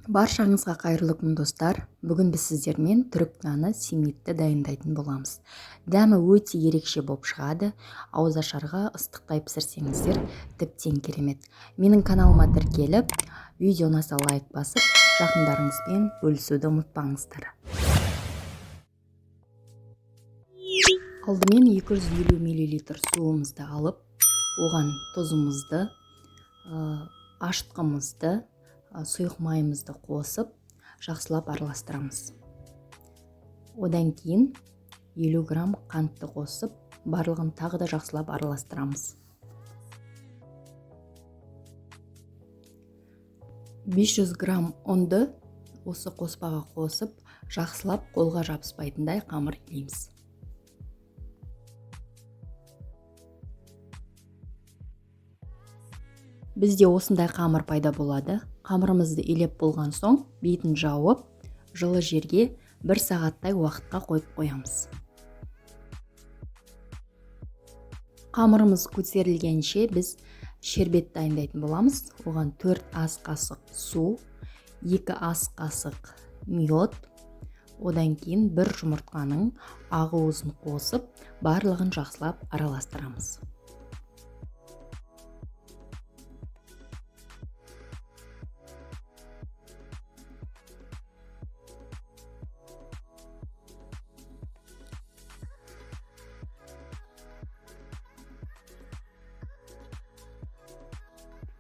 Баршаңызға қайырлы күн достар. Бүгін біз сіздермен түрік наны семитті дайындайтын боламыз. Дәмі өте ерекше болып шығады. Ауызашарға ыстықтай пісірсеңіздер тіптен керемет. Менің каналыма тіркеліп, видео ұнаса лайк басып, жақындарыңызбен бөлісуді ұмытпаңыздар. Алдымен 250 мл суымызды алып, оған тұзымызды, ашытқымызды, сұйық майымызды қосып, жақсылап араластырамыз. Одан кейін 50 грамм қантты қосып, барлығын тағы да жақсылап араластырамыз. 500 грамм ұнды осы қоспаға қосып, жақсылап қолға жабыспайтындай қамыр илейміз. Бізде осындай қамыр пайда болады. Қамырымызды илеп болған соң, бетін жауып, жылы жерге 1 сағаттай уақытқа қойып қоямыз. Қамырымыз көтерілгенше біз шербет дайындайтын боламыз. Оған 4 ас қасық су, 2 ас қасық мед, одан кейін 1 жұмыртқаның ақуызын қосып, барлығын жақсылап араластырамыз.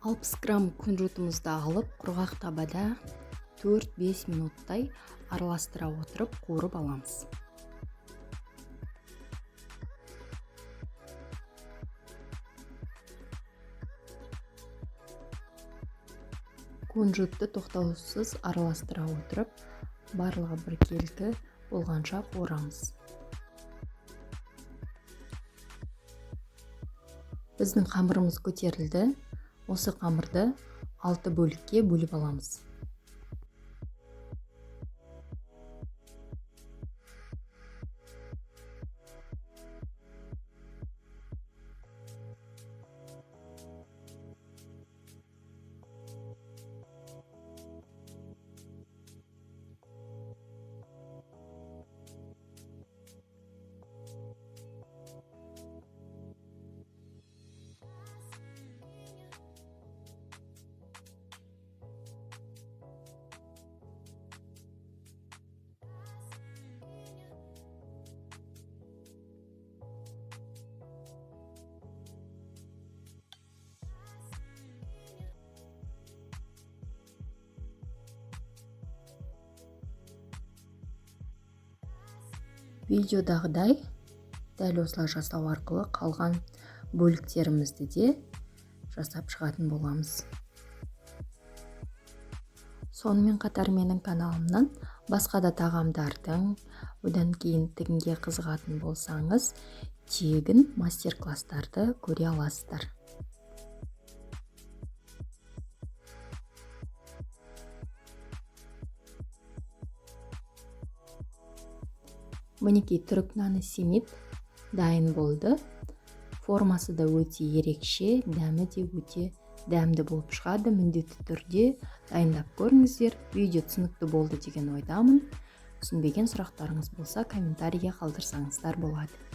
Алпыс грамм күнжутымызды алып, құрғақ табада 4-5 минуттай араластыра отырып қуырып аламыз. Күнжутты тоқтаусыз араластыра отырып, барлығы біркелкі болғанша қуырамыз. Біздің қамырымыз көтерілді. Осы қамырды 6 бөлікке бөліп аламыз. Видеодағыдай дәл осылай жасау арқылы қалған бөліктерімізді де жасап шығатын боламыз. Сонымен қатар менің каналымнан басқа да тағамдардың, одан кейін тігінге қызығатын болсаңыз, тегін мастер-класстарды көре аласыздар. Мінекей түрік наны семит дайын болды. Формасы да өте ерекше, дәмі де өте дәмді болып шығады. Міндетті түрде дайындап көріңіздер. Видео түсінікті болды деген ойдамын. Түсінбеген сұрақтарыңыз болса, комментарийге қалдырсаңыздар болады.